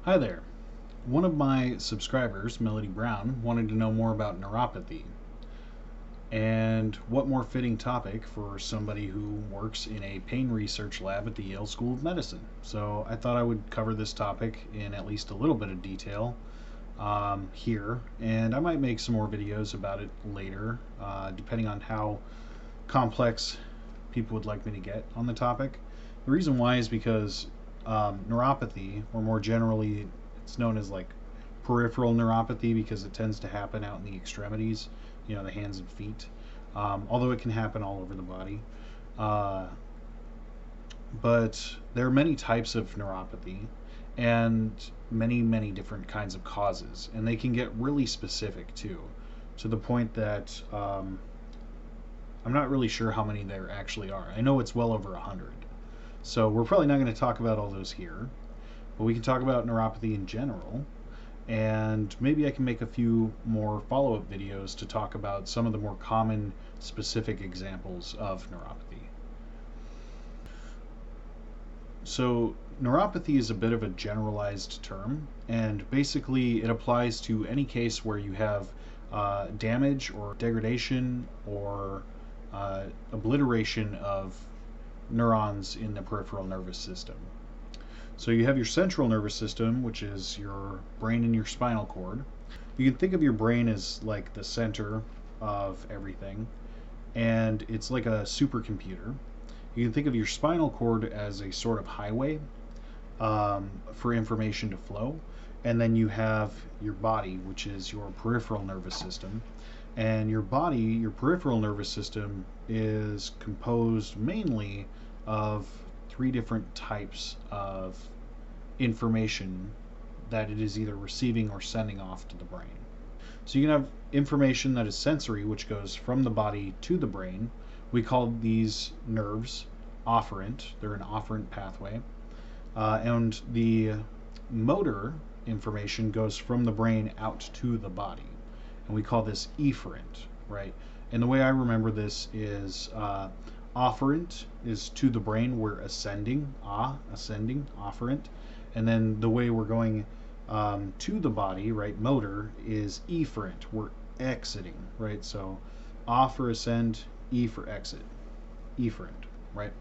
Hi there. One of my subscribers, Melody Brown, wanted to know more about neuropathy. And what more fitting topic for somebody who works in a pain research lab at the Yale School of Medicine? So I thought I would cover this topic in at least a little bit of detail here, and I might make some more videos about it later, depending on how complex people would like me to get on the topic. The reason why is because neuropathy, or more generally, it's known as like peripheral neuropathy because it tends to happen out in the extremities, the hands and feet, although it can happen all over the body. Uh, but there are many types of neuropathy and many different kinds of causes, and they can get really specific too, to the point that I'm not really sure how many there actually are. I know it's well over 100. So we're probably not going to talk about all those here, but we can talk about neuropathy in general, and maybe I can make a few more follow-up videos to talk about some of the more common specific examples of neuropathy. So neuropathy is a bit of a generalized term, and basically it applies to any case where you have damage or degradation or obliteration of neurons in the peripheral nervous system. So you have your central nervous system, which is your brain and your spinal cord. You can think of your brain as like the center of everything, and it's like a supercomputer. You can think of your spinal cord as a sort of highway for information to flow, and then you have your body, which is your peripheral nervous system. And your body, your peripheral nervous system, is composed mainly of three different types of information that it is either receiving or sending off to the brain. So you can have information that is sensory, which goes from the body to the brain. We call these nerves offerent. They're an offerent pathway. And the motor information goes from the brain out to the body, and we call this efferent, right? And the way I remember this is offerent is to the brain, we're ascending, ascending, offerent. And then the way we're going to the body, right, motor, is efferent, we're exiting, right? So off for ascend, e for exit, efferent, right?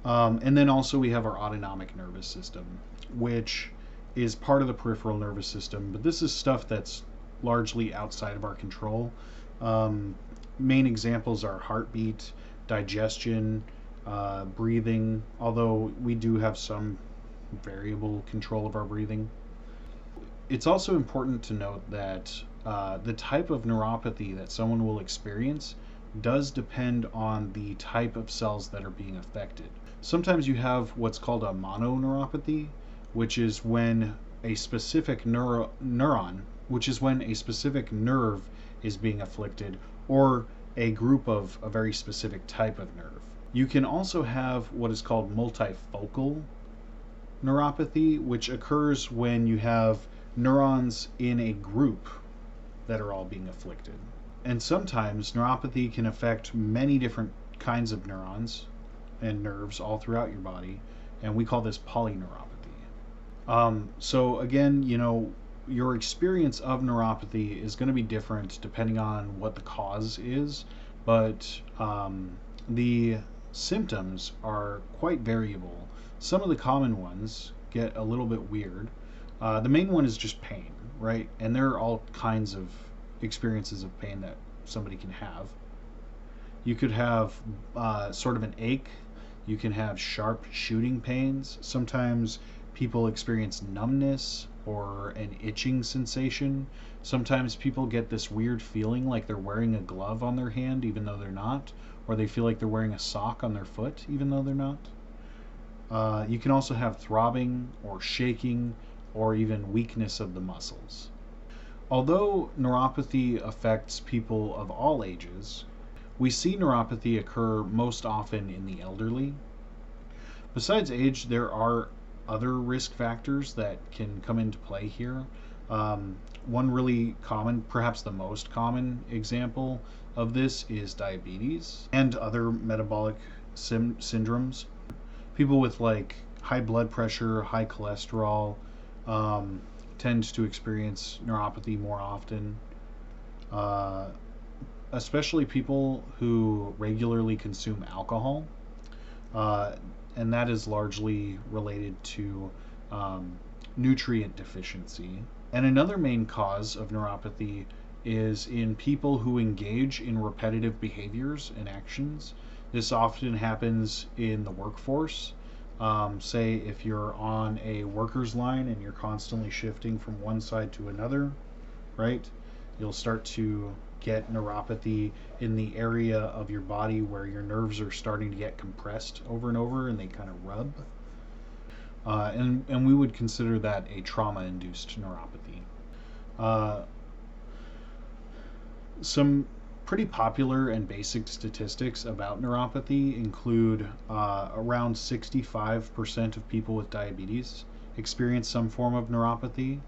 And then also we have our autonomic nervous system, which is part of the peripheral nervous system, but this is stuff that's largely outside of our control. Main examples are heartbeat, digestion, breathing, although we do have some variable control of our breathing. It's also important to note that the type of neuropathy that someone will experience does depend on the type of cells that are being affected. Sometimes you have what's called a mononeuropathy, which is when a specific which is when a specific nerve is being afflicted, or a group of a very specific type of nerve. You can also have what is called multifocal neuropathy, which occurs when you have neurons in a group that are all being afflicted. And sometimes neuropathy can affect many different kinds of neurons and nerves all throughout your body, and we call this polyneuropathy. So again, your experience of neuropathy is going to be different depending on what the cause is, but the symptoms are quite variable. Some of the common ones get a little bit weird. The main one is just pain, right? And there are all kinds of experiences of pain that somebody can have. You could have sort of an ache. You can have sharp shooting pains. Sometimes people experience numbness or an itching sensation. Sometimes people get this weird feeling like they're wearing a glove on their hand even though they're not, or they feel like they're wearing a sock on their foot even though they're not. You can also have throbbing or shaking or even weakness of the muscles. Although neuropathy affects people of all ages, we see neuropathy occur most often in the elderly. Besides age, there are other risk factors that can come into play here. One really common, perhaps the most common example of this is diabetes and other metabolic syndromes. People with like high blood pressure, high cholesterol, um, tend to experience neuropathy more often, uh, especially people who regularly consume alcohol. Uh, and that is largely related to um, nutrient deficiency. And another main cause of neuropathy is in people who engage in repetitive behaviors and actions. This often happens in the workforce. Say if you're on a worker's line and you're constantly shifting from one side to another, right? You'll start to get neuropathy in the area of your body where your nerves are starting to get compressed over and over and they kind of rub. And we would consider that a trauma induced neuropathy. Uh, some pretty popular and basic statistics about neuropathy include around 65% of people with diabetes experience some form of neuropathy.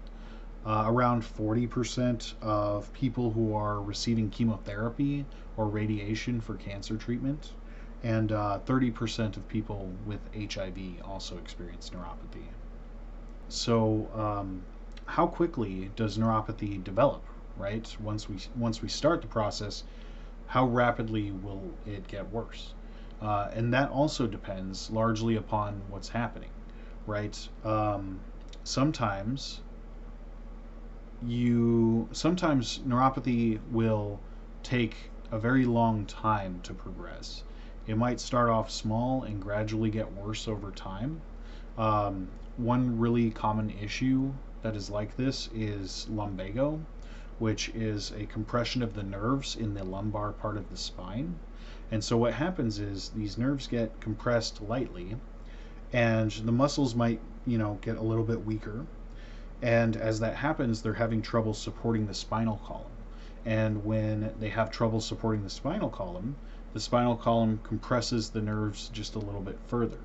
Around 40% of people who are receiving chemotherapy or radiation for cancer treatment, and 30% of people with HIV also experience neuropathy. So, how quickly does neuropathy develop? Right? Once we start the process, how rapidly will it get worse? And that also depends largely upon what's happening, right? Sometimes sometimes neuropathy will take a very long time to progress. It might start off small and gradually get worse over time. One really common issue that is like this is lumbago, which is a compression of the nerves in the lumbar part of the spine. And so what happens is these nerves get compressed lightly, and the muscles might, get a little bit weaker. And as that happens, they're having trouble supporting the spinal column. And when they have trouble supporting the spinal column compresses the nerves just a little bit further.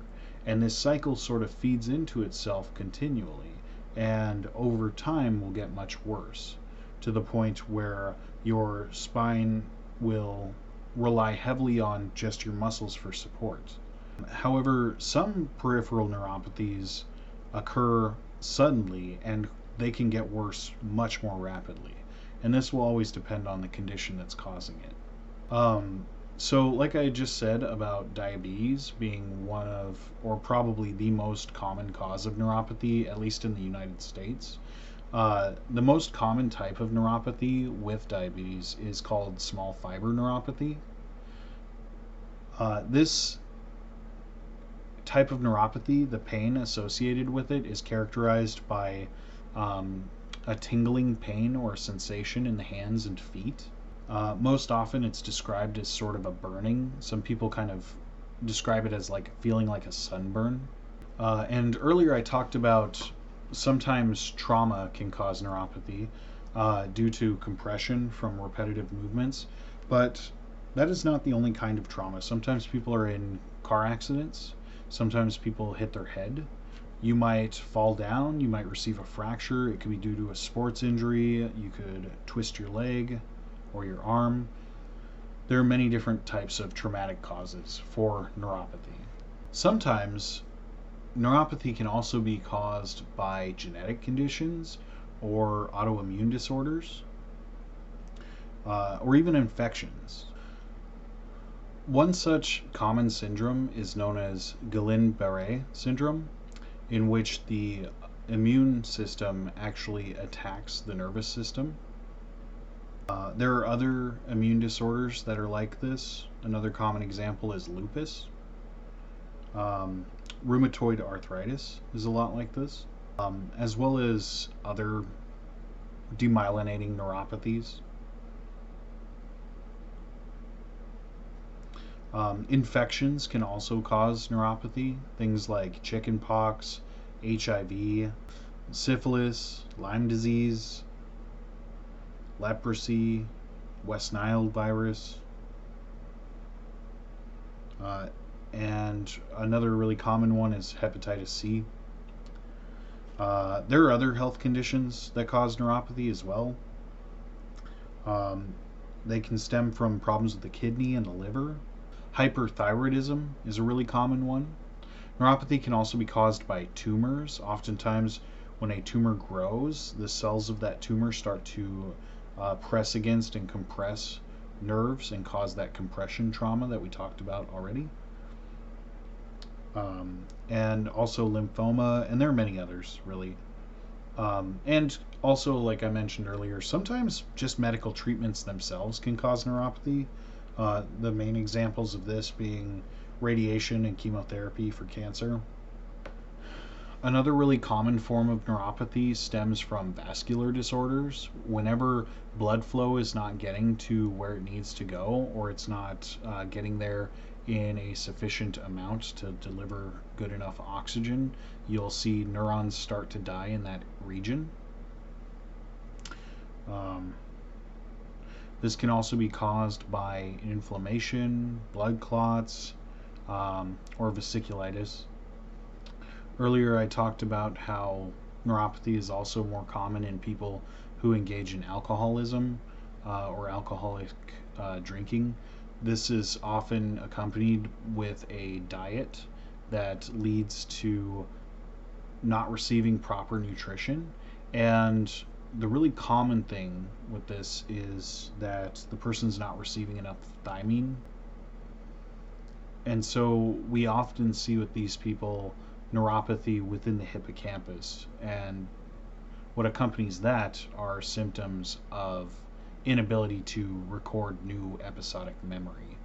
And this cycle sort of feeds into itself continually. And over time will get much worse to the point where your spine will rely heavily on just your muscles for support. However, some peripheral neuropathies occur suddenly and they can get worse much more rapidly. And this will always depend on the condition that's causing it. So, like I just said about diabetes being one of, or probably the most common cause of neuropathy, at least in the United States, the most common type of neuropathy with diabetes is called small fiber neuropathy. This type of neuropathy, the pain associated with it is characterized by a tingling pain or sensation in the hands and feet. Most often it's described as sort of a burning. Some people kind of describe it as like feeling like a sunburn. And earlier I talked about sometimes trauma can cause neuropathy due to compression from repetitive movements, but that is not the only kind of trauma. Sometimes people are in car accidents. Sometimes people hit their head. You might fall down, you might receive a fracture. It could be due to a sports injury. You could twist your leg or your arm. There are many different types of traumatic causes for neuropathy. Sometimes neuropathy can also be caused by genetic conditions or autoimmune disorders or even infections. One such common syndrome is known as Guillain-Barré syndrome, in which the immune system actually attacks the nervous system. There are other immune disorders that are like this. Another common example is lupus. Rheumatoid arthritis is a lot like this, as well as other demyelinating neuropathies. Infections can also cause neuropathy. Things like chickenpox, HIV, syphilis, Lyme disease, leprosy, West Nile virus, and another really common one is hepatitis C. There are other health conditions that cause neuropathy as well. They can stem from problems with the kidney and the liver. Hyperthyroidism is a really common one. Neuropathy can also be caused by tumors. Oftentimes, when a tumor grows, the cells of that tumor start to press against and compress nerves and cause that compression trauma that we talked about already. And also lymphoma, and there are many others, really. And also, like I mentioned earlier, sometimes just medical treatments themselves can cause neuropathy. The main examples of this being radiation and chemotherapy for cancer. Another really common form of neuropathy stems from vascular disorders. Whenever blood flow is not getting to where it needs to go, or it's not getting there in a sufficient amount to deliver good enough oxygen, you'll see neurons start to die in that region. This can also be caused by inflammation, blood clots, or vesiculitis. Earlier I talked about how neuropathy is also more common in people who engage in alcoholism or alcoholic drinking. This is often accompanied with a diet that leads to not receiving proper nutrition. And the really common thing with this is that the person's not receiving enough thiamine. And so we often see with these people neuropathy within the hippocampus, and what accompanies that are symptoms of inability to record new episodic memory.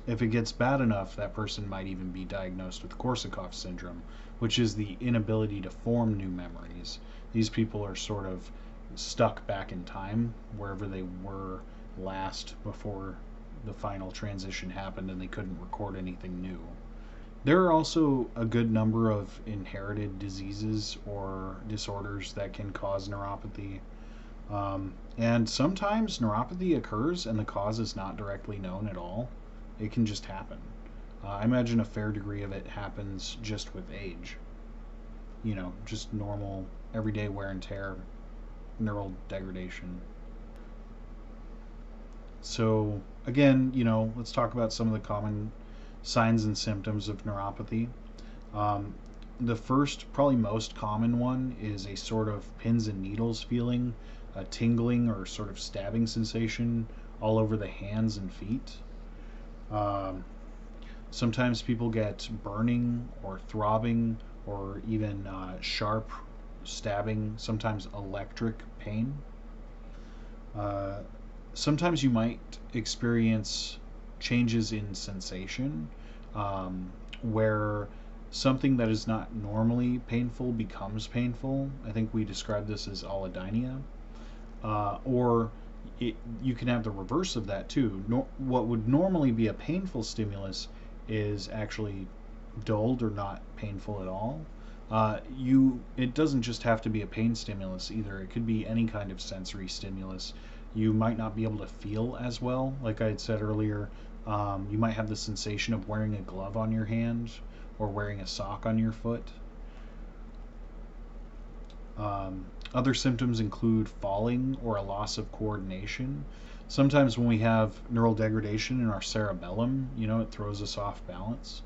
If it gets bad enough, that person might even be diagnosed with Korsakoff syndrome, which is the inability to form new memories. These people are sort of stuck back in time, wherever they were last before the final transition happened, and they couldn't record anything new. There are also a good number of inherited diseases or disorders that can cause neuropathy. And sometimes neuropathy occurs and the cause is not directly known at all. It can just happen. I imagine a fair degree of it happens just with age. Just normal, everyday wear and tear, neural degradation. So, again, let's talk about some of the common signs and symptoms of neuropathy. The first, probably most common one, is a sort of pins and needles feeling, a tingling or sort of stabbing sensation all over the hands and feet. Sometimes people get burning or throbbing or even sharp stabbing, sometimes electric pain. Sometimes you might experience changes in sensation, where something that is not normally painful becomes painful. I think we describe this as allodynia. Or you can have the reverse of that too. What would normally be a painful stimulus is actually dulled or not painful at all. It doesn't just have to be a pain stimulus either. It could be any kind of sensory stimulus. You might not be able to feel as well. Like I had said earlier, you might have the sensation of wearing a glove on your hand or wearing a sock on your foot. Other symptoms include falling or a loss of coordination. Sometimes when we have neural degradation in our cerebellum, it throws us off balance.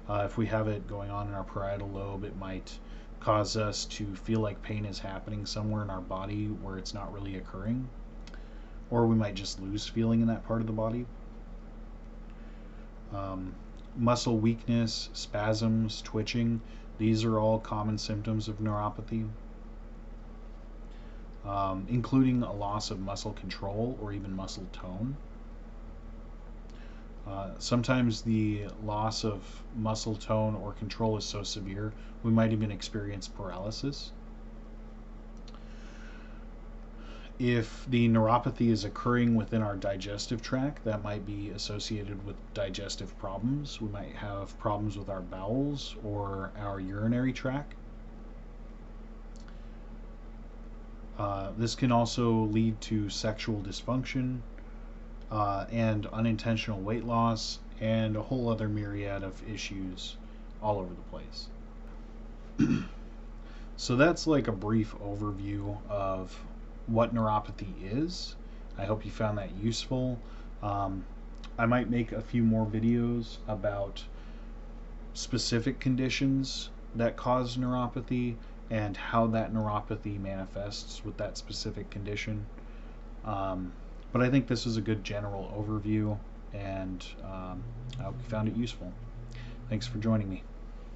If we have it going on in our parietal lobe, it might cause us to feel like pain is happening somewhere in our body where it's not really occurring. Or we might just lose feeling in that part of the body. Muscle weakness, spasms, twitching, these are all common symptoms of neuropathy. Including a loss of muscle control or even muscle tone. Sometimes the loss of muscle tone or control is so severe we might even experience paralysis. If the neuropathy is occurring within our digestive tract, that might be associated with digestive problems. We might have problems with our bowels or our urinary tract. This can also lead to sexual dysfunction and unintentional weight loss and a whole other myriad of issues all over the place. So that's like a brief overview of what neuropathy is. I hope you found that useful. I might make a few more videos about specific conditions that cause neuropathy and how that neuropathy manifests with that specific condition. But I think this is a good general overview, and I hope you found it useful. Thanks for joining me.